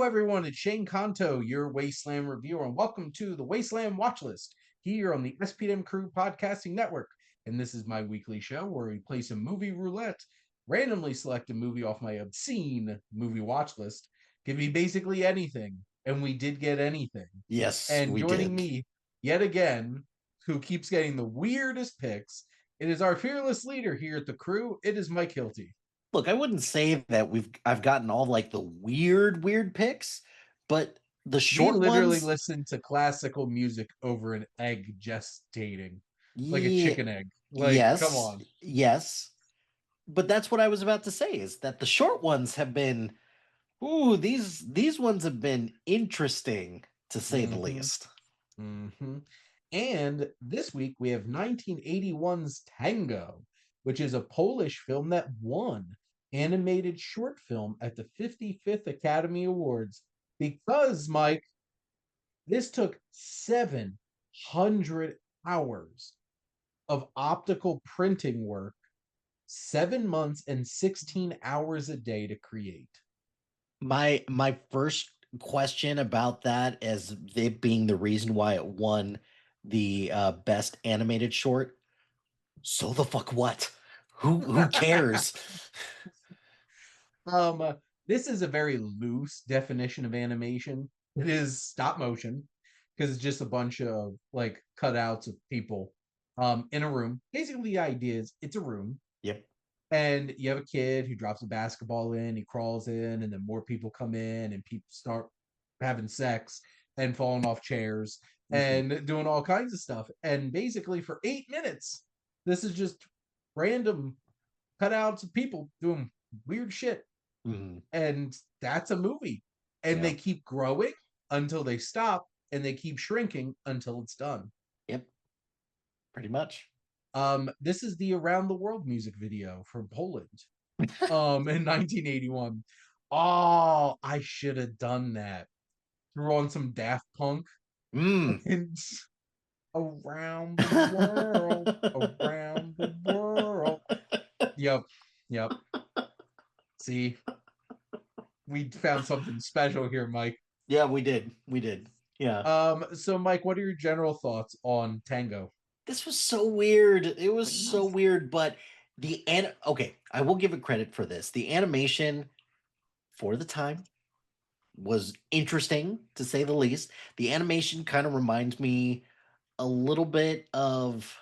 everyone. It's Shane Kanto, your Wasteland reviewer, and welcome to the Wasteland Watchlist here on the SPM Crew Podcasting Network. And this is my weekly show where we play some movie roulette, randomly select a movie off my obscene movie watch list, give me basically anything, and we did get anything. Yes, And we joining did. me yet again, who keeps getting the weirdest picks, it is our fearless leader here at the crew. It is Mike Hilty. Look, I wouldn't say that I've gotten all like the weird picks, but the We short literally ones, listen to classical music over an egg gestating, like a yeah, chicken egg. Like, come yes, on. yes. But that's what I was about to say is that the short ones have been, ooh, these ones have been interesting to say the Mm-hmm. least. Mm-hmm. And this week we have 1981's Tango, which is a Polish film that won animated short film at the 55th Academy Awards because, Mike, this took 700 hours of optical printing work, 7 months and 16 hours a day to create. My first question about that as it being the reason why it won the best animated short. So the fuck what? Who cares? um, uh, this is a very loose definition of animation. It is stop motion because it's just a bunch of like cutouts of people in a room. Basically, the idea is it's a room Yep. and you have a kid who drops a basketball in, he crawls in, and then more people come in, and people start having sex and falling off chairs Hmm. and doing all kinds of stuff. And basically, for 8 minutes, this is just random cutouts of people doing weird shit. Hmm. And that's a movie. And Yeah. they keep growing until they stop, and they keep shrinking until it's done. Yep. Pretty much. This is the Around the World music video from Poland. In 1981. Oh, I should have done that. Threw on some Daft Punk Mm. and around the world, around the world. Yep, yep. See, we found something special here, Mike. Yeah, we did. We did. Yeah. So Mike, what are your general thoughts on Tango? This was so weird. It was so weird, but okay, I will give it credit for this. The animation for the time was interesting to say the least. The animation kind of reminds me a little bit of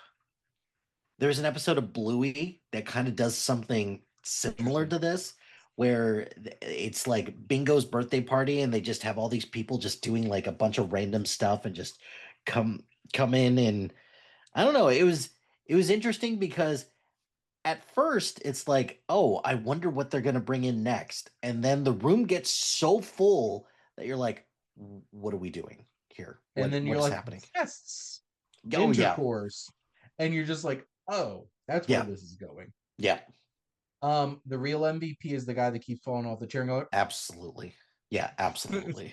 there's an episode of Bluey that kind of does something similar Interesting. to this, where it's like Bingo's birthday party, and they just have all these people just doing like a bunch of random stuff and just come come in, and I don't know. It was interesting because at first it's like, oh, I wonder what they're gonna bring in next, and then the room gets so full that you're like, what are we doing here? And then What you're is like, happening? yes, Oh yeah, intercourse. And you're just like, oh, that's where yeah, this is going. yeah. The real MVP is the guy that keeps falling off the chair and going Absolutely. Yeah, absolutely.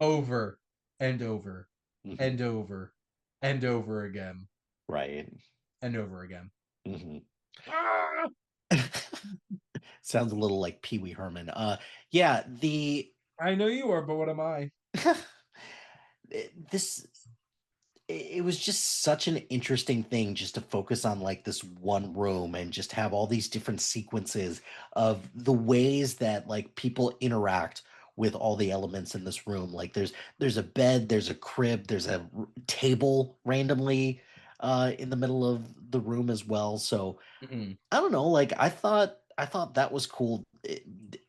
over and over Hmm. and over and over again Right. and over again. Hmm. Ah! Sounds a little like Pee Wee Herman. Yeah, the I know you are, but what am I? this it was just such an interesting thing just to focus on like this one room and just have all these different sequences of the ways that like people interact with all the elements in this room. Like there's a bed, there's a crib, there's a table randomly in the middle of the room as well. So Mm-mm. I don't know, like I thought that was cool.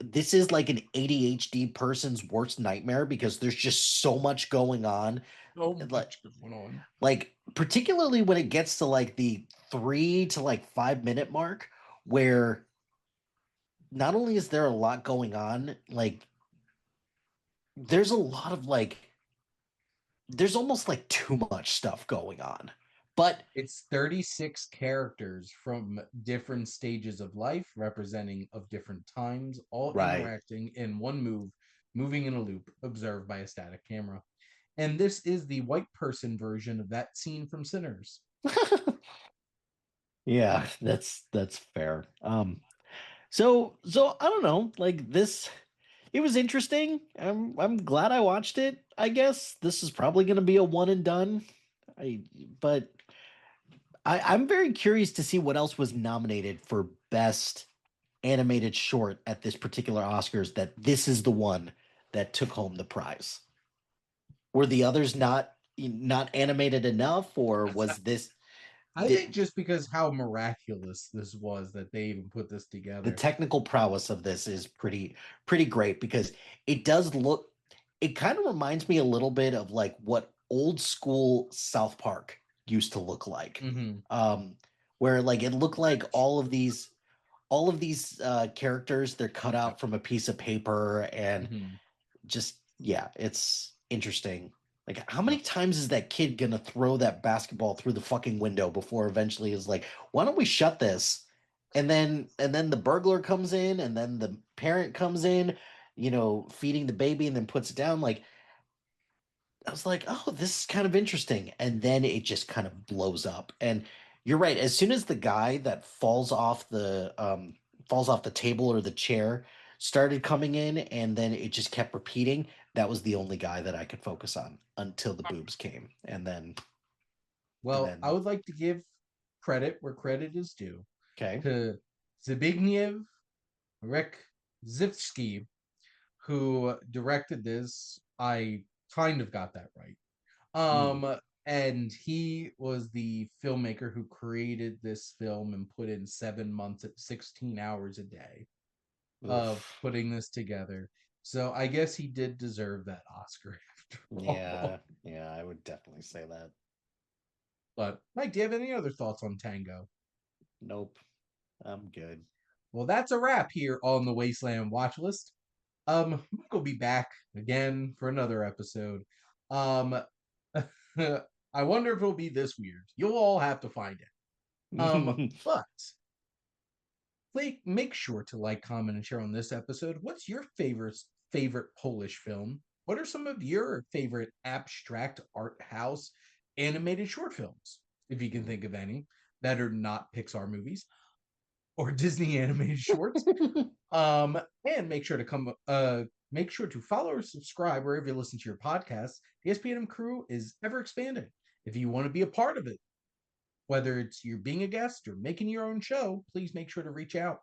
This is like an ADHD person's worst nightmare because there's just so much going on. So Like much going on. particularly when it gets to like the 3 to like 5 minute mark, where not only is there a lot going on, like there's a lot of like there's almost like too much stuff going on. But It's 36 characters from different stages of life, representing of different times, all right. interacting in one move, moving in a loop, observed by a static camera. And this is the white person version of that scene from Sinners. Yeah, that's fair. So I don't know, like this it was interesting. I'm glad I watched it. I guess this is probably going to be a one and done. I but I'm very curious to see what else was nominated for best animated short at this particular Oscars. That this is the one that took home the prize. Were the others not animated enough, or was this I think the, just because how miraculous this was that they even put this the together. technical prowess of this is pretty great because it does look it kind of reminds me a little bit of like what old school South Park used to look like. Hmm. Um where like it looked like all of these characters they're cut Yep. out from a piece of paper and Hmm. just yeah, it's interesting. Like how many Yep. times is that kid gonna throw that basketball through the fucking window before eventually is like, why don't we shut this? And then the burglar comes in and then the parent comes in, feeding the baby and then puts it down. Like I was like, oh, this is kind of interesting. And then it just kind of blows up. And you're right. As soon as the guy that falls off the table or the chair started coming in, and then it just kept repeating, that was the only guy that I could focus on until the boobs came. And then and Well, I then would like to give credit where credit is due okay. to Zbigniew Rekzewski, who directed this. I kind of got that right. Mm, And he was the filmmaker who created this film and put in 7 months at 16 hours a day of oof. putting this together. So I guess he did deserve that Oscar after all. Yeah, yeah, I would definitely say that. But Mike, do you have any other thoughts on Tango? Nope. I'm good. Well, that's a wrap here on the Wasteland watch list. Mike will be back again for another episode. Um, I wonder if it'll be this weird. You'll all have to find it. But make sure to like, comment, and share on this episode. What's your favorite Polish film? What are some of your favorite abstract art house animated short films, if you can think of any, that are not Pixar movies or Disney animated shorts? And make sure to follow or subscribe wherever you listen to your podcasts. The SPM crew is ever expanding. If you want to be a part of it, whether it's you're being a guest or making your own show, please make sure to reach out.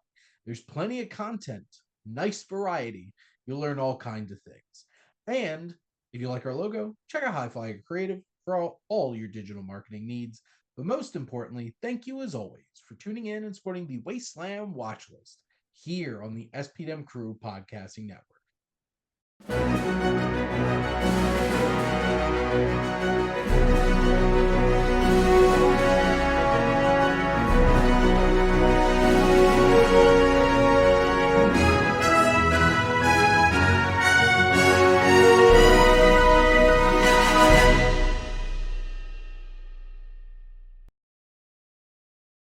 There's plenty of content, nice variety. You'll learn all kinds of things. And if you like our logo, check out High Flyer Creative for all your digital marketing needs. But most importantly, thank you as always for tuning in and supporting the Wasteland Watch List here on the SPM Crew Podcasting Network.